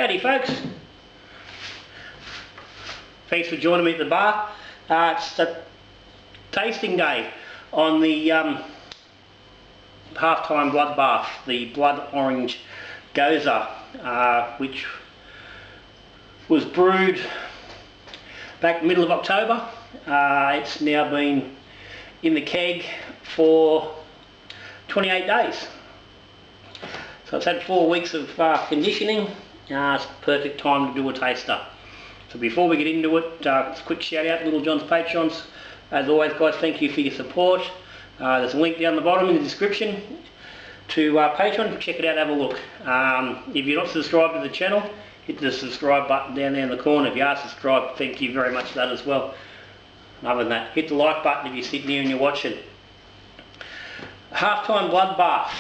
Howdy folks, thanks for joining me at the bar. It's a tasting day on the half-time blood bath, the blood orange Gose, which was brewed back middle of October. It's now been in the keg for 28 days. So it's had 4 weeks of conditioning. It's perfect time to do a taster. So before we get into it, a quick shout out to Little John's Patrons. As always guys, thank you for your support. There's a link down the bottom in the description to Patreon. Check it out, have a look. If you're not subscribed to the channel, hit the subscribe button down there in the corner. If you are subscribed, thank you very much for that as well. Other than that, hit the like button if you're sitting here and you're watching. Half-time blood bath.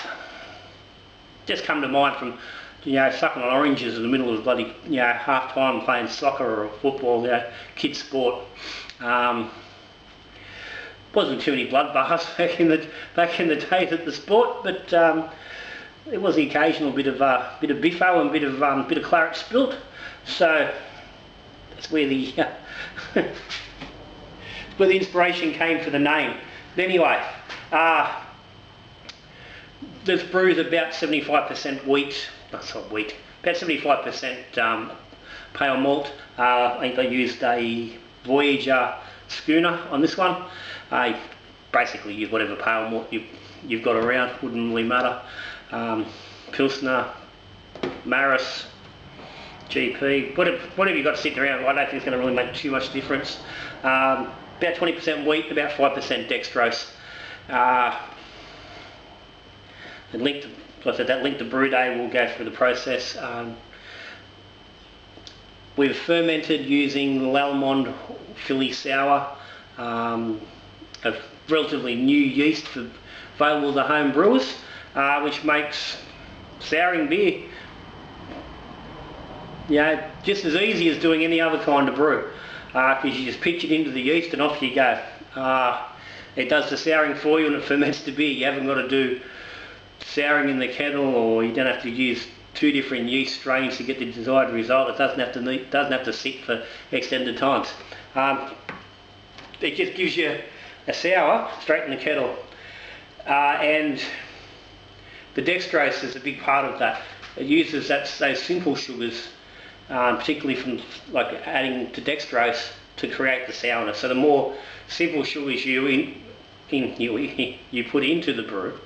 Just come to mind from, sucking on oranges in the middle of bloody, half-time playing soccer or football, kids sport. Wasn't too many blood baths back in the days at the sport, but it was the occasional bit of biffo and bit of claret spilt. So that's where the where the inspiration came for the name. But anyway, this brew is about 75% wheat. That's not wheat. About 75% pale malt. I think I used a Voyager schooner on this one. I basically use whatever pale malt you've got around. Wouldn't really matter. Pilsner, Maris, GP, whatever you've got sitting around. I don't think it's going to really make too much difference. About 20% wheat, about 5% dextrose. That link to brew day will go through the process. We've fermented using the Lallemond Philly Sour, a relatively new yeast available to home brewers, which makes souring beer just as easy as doing any other kind of brew, because you just pitch it into the yeast and off you go. It does the souring for you and it ferments the beer. You haven't got to do souring in the kettle, or you don't have to use 2 different yeast strains to get the desired result. It doesn't have to sit for extended times. It just gives you a sour straight in the kettle, and the dextrose is a big part of that. It uses those simple sugars, particularly from adding to dextrose, to create the sourness. So the more simple sugars you put into the brew,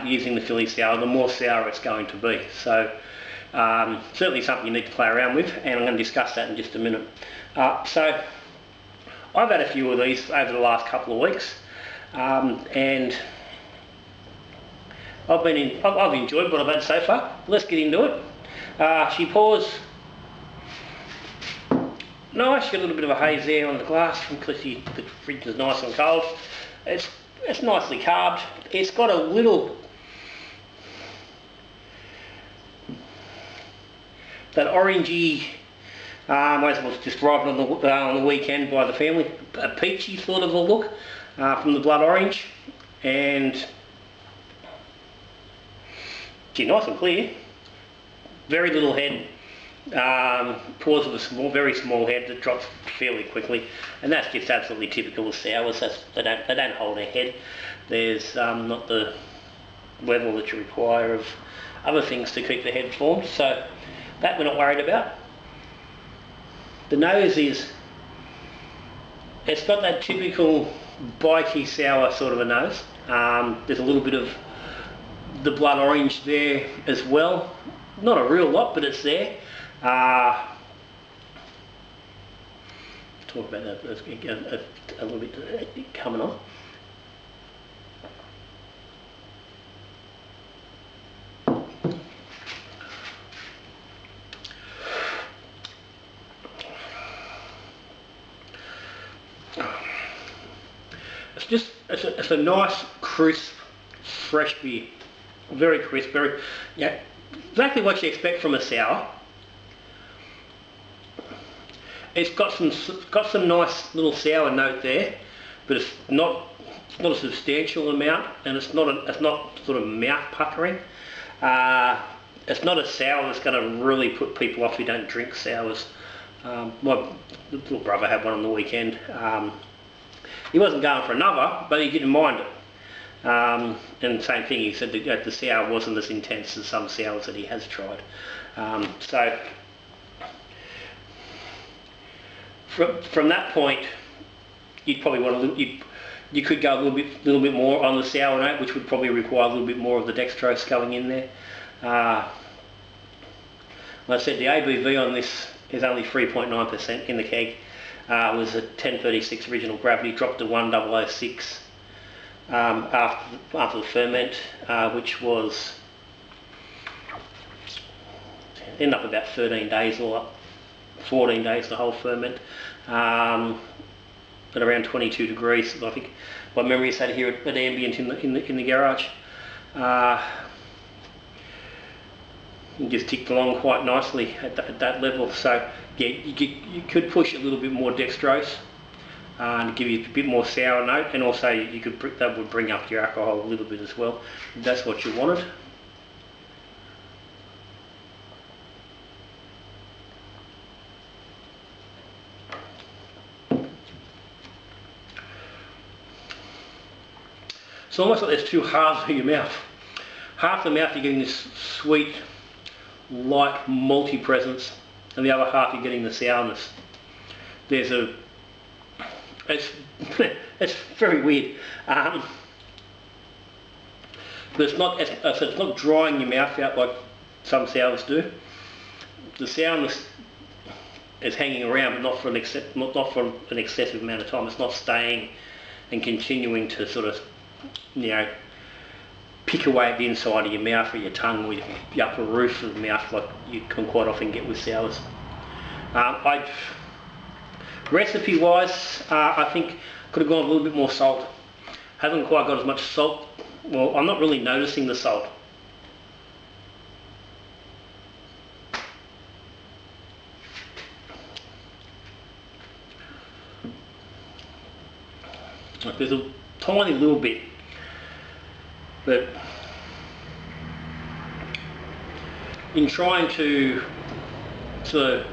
using the Philly Sour, the more sour it's going to be. So certainly something you need to play around with, and I'm going to discuss that in just a minute. So I've had a few of these over the last couple of weeks, and I've enjoyed what I've had so far. Let's get into it. She pours nice, got a little bit of a haze there on the glass because the fridge is nice and cold. It's nicely carbed. It's got a little, that orangey, as I was described on the weekend by the family, a peachy sort of a look from the blood orange, and nice and clear. Very little head. Pours with a very small head that drops fairly quickly, and that's just absolutely typical of sours. They don't hold a head. There's not the level that you require of other things to keep the head formed, so that we're not worried about. The nose it's got that typical bitey sour sort of a nose. There's a little bit of the blood orange there as well. Not a real lot, but it's there. Talk about that a little bit coming on. It's a nice, crisp, fresh beer. Very crisp, exactly what you expect from a sour. It's got some nice little sour note there, but it's not a substantial amount, and it's not sort of mouth puckering. it's not a sour that's going to really put people off who don't drink sours. My little brother had one on the weekend. He wasn't going for another, but he didn't mind it. And same thing, he said that the sour wasn't as intense as some sours that he has tried. So from that point, you'd probably want to, you could go a little bit more on the sour note, which would probably require a little bit more of the dextrose going in there. Like I said, the ABV on this is only 3.9% in the keg. It was a 1036 original gravity, dropped to 1006 after the ferment, which was ended up about 13 days or up, 14 days the whole ferment, at around 22 degrees. I think my memory is here at ambient in the garage. And just ticked along quite nicely at that level. So yeah, you could push a little bit more dextrose and give you a bit more sour note, and also you could, that would bring up your alcohol a little bit as well, if that's what you wanted. It's almost like there's two halves of your mouth. Half the mouth you're getting this sweet, light, malty presence, and the other half you're getting the sourness. It's it's very weird, but it's not, as I said, it's not drying your mouth out like some sours do. The sourness is hanging around, but not for an excessive amount of time. It's not staying and continuing to sort of, you know, pick away at the inside of your mouth or your tongue or the upper roof of the mouth like you can quite often get with sours. Recipe wise, I think could have gone a little bit more salt. Haven't quite got as much salt. Well, I'm not really noticing the salt. Like there's a tiny little bit, but in trying to sort of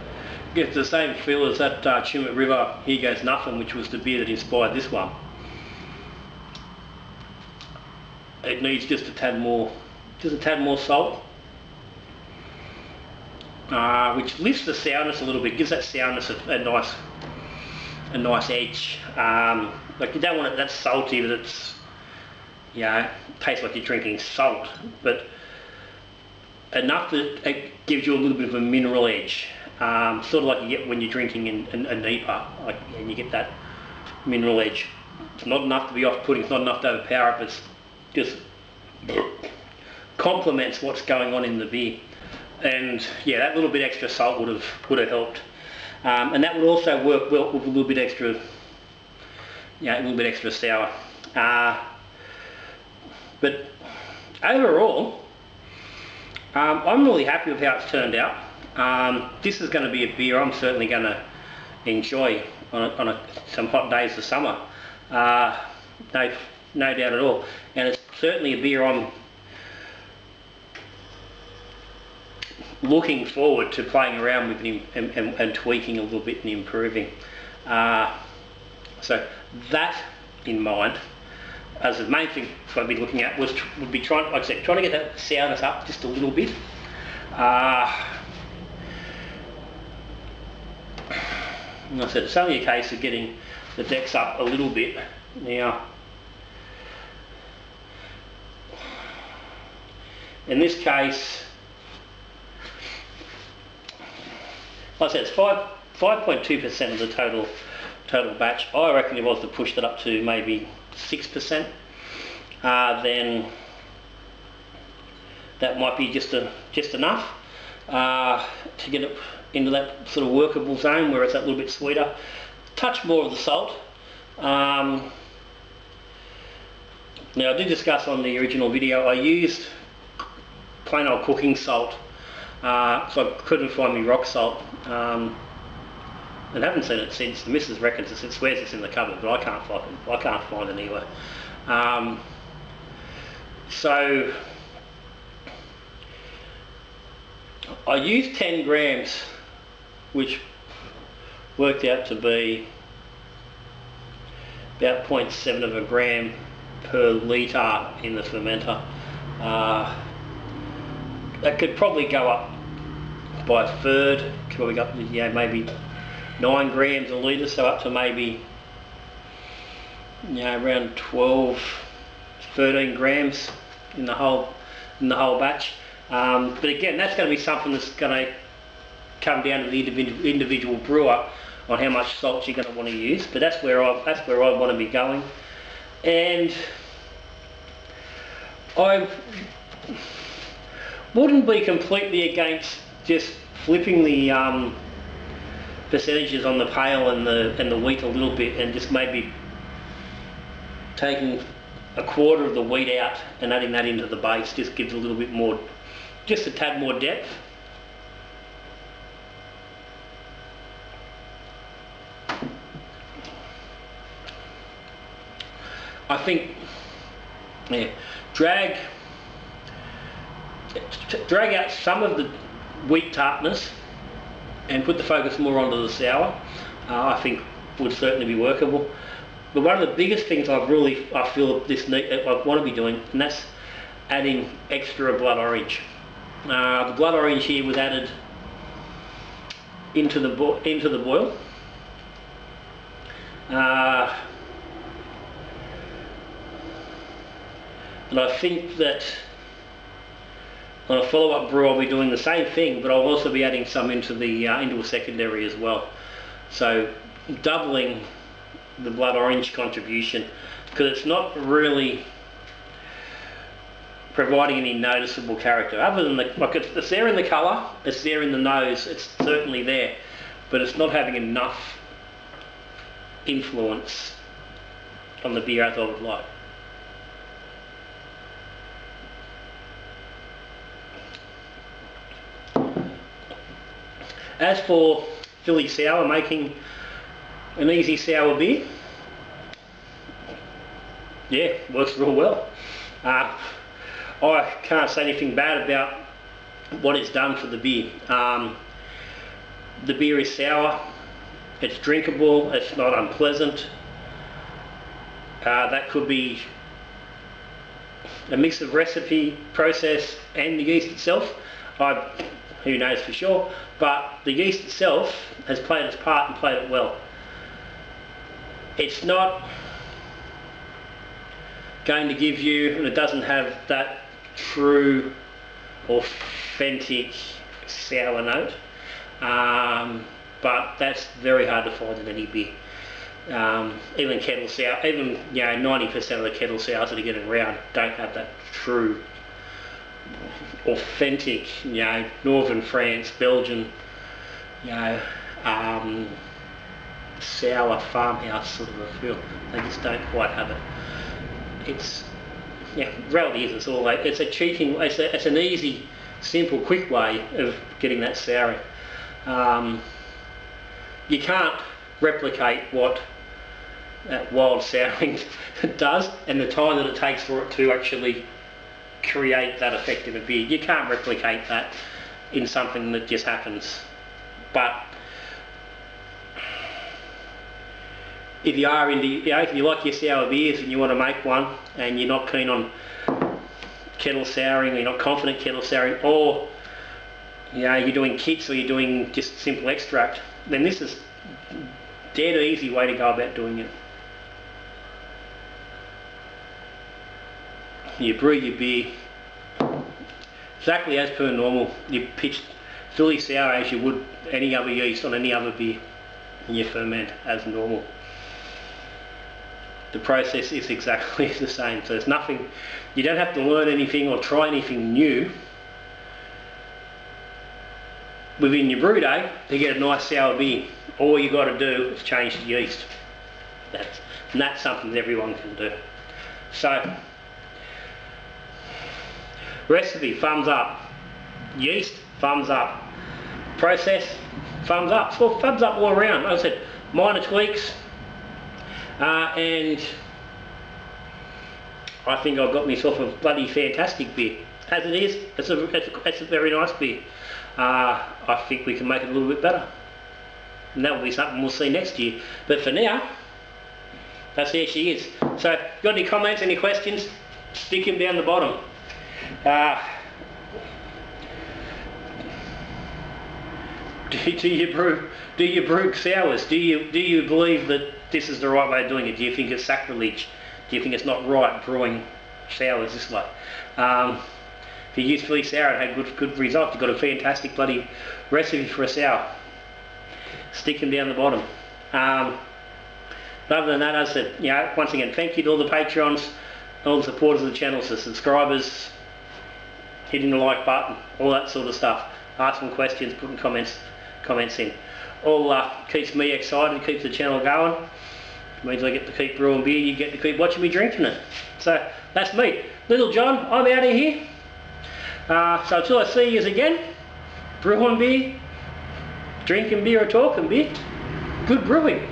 get the same feel as that Chumit River Here Goes Nothing, which was the beer that inspired this one, it needs just a tad more salt, which lifts the sourness a little bit, gives that sourness a nice edge. Like you don't want it that salty that it's, you know, tastes like you're drinking salt, but enough that it gives you a little bit of a mineral edge, sort of like you get when you're drinking a NEPA, like, and you get that mineral edge. It's not enough to be off-putting, it's not enough to overpower it, but it's just complements what's going on in the beer. And yeah, that little bit extra salt would have helped, and that would also work well with a little bit extra, yeah, a little bit extra sour. But overall, I'm really happy with how it's turned out. This is going to be a beer I'm certainly going to enjoy on some hot days of summer. No doubt at all. And it's certainly a beer I'm looking forward to playing around with and tweaking a little bit and improving. So that in mind, as the main thing I'd be looking at would be trying to get that sourness up just a little bit. And I said it's only a case of getting the decks up a little bit. Now, in this case, like I said, it's 5.2% of the total batch. I reckon if I was to push that up to maybe 6%, then that might be just enough to get it into that sort of workable zone where it's that little bit sweeter. Touch more of the salt. Now I did discuss on the original video, I used plain old cooking salt, so I couldn't find me rock salt. And haven't seen it since. The missus reckons it swears it's in the cupboard, but I can't find it anywhere. So I used 10 grams, which worked out to be about 0.7 of a gram per litre in the fermenter. That could probably go up by a third, could probably go up to, maybe 9 grams a litre, so up to maybe around 12, 13 grams in the whole batch. But again, that's going to be something that's going to come down to the individual brewer on how much salt you're going to want to use. But that's where I want to be going, and I wouldn't be completely against just flipping the percentages on the pale and the wheat a little bit, and just maybe taking a quarter of the wheat out and adding that into the base. Just gives a little bit more, just a tad more depth. I think, drag out some of the wheat tartness and put the focus more onto the sour. I think would certainly be workable. But one of the biggest things I feel I want to be doing, and that's adding extra blood orange. The blood orange here was added into the boil. And I think that on a follow-up brew I'll be doing the same thing, but I'll also be adding some into a secondary as well. So doubling the blood orange contribution, because it's not really providing any noticeable character other than it's there in the colour, it's there in the nose, it's certainly there, but it's not having enough influence on the beer as I would like. As for Philly sour, making an easy sour beer, yeah, works real well. I can't say anything bad about what it's done for the beer. The beer is sour, it's drinkable, it's not unpleasant. That could be a mix of recipe, process and the yeast itself. Who knows for sure, but the yeast itself has played its part and played it well. It's not going to give you, and it doesn't have that true authentic sour note, but that's very hard to find in any beer. Even kettle sour, even 90% of the kettle sours that are getting around don't have that true authentic, Northern France, Belgian, sour farmhouse sort of a feel. They just don't quite have it. It's, reality is it's a cheating, it's an easy, simple, quick way of getting that souring. You can't replicate what that wild souring does and the time that it takes for it to actually create that effect in a beer. You can't replicate that in something that just happens. But if you are into, if you like your sour beers and you want to make one and you're not keen on kettle souring, or you're not confident kettle souring, or you're doing kits or you're doing just simple extract, then this is dead easy way to go about doing it. You brew your beer exactly as per normal. You pitch Philly sour as you would any other yeast on any other beer, and you ferment as normal. The process is exactly the same, so there's nothing, you don't have to learn anything or try anything new within your brew day to get a nice sour beer. All you got to do is change the yeast. And that's something that everyone can do. So, recipe, thumbs up. Yeast, thumbs up. Process, thumbs up. So thumbs up all around. Like I said, minor tweaks, and I think I've got myself a bloody fantastic beer. As it is, it's a very nice beer. I think we can make it a little bit better. And that will be something we'll see next year. But for now, that's there she is. So, got any comments, any questions? Stick them down the bottom. Do you brew sours? Do you believe that this is the right way of doing it? Do you think it's sacrilege? Do you think it's not right brewing sours this way? If you use Philly sour and had good results, you've got a fantastic bloody recipe for a sour. Stick them down the bottom. Other than that, as I said, once again, thank you to all the Patreons, all the supporters of the channel, the subscribers, hitting the like button, all that sort of stuff. Asking questions, putting comments in. All keeps me excited, keeps the channel going. It means I get to keep brewing beer, you get to keep watching me drinking it. So that's me. Little John, I'm out of here. So until I see you again, brewing beer, drinking beer or talking beer, good brewing.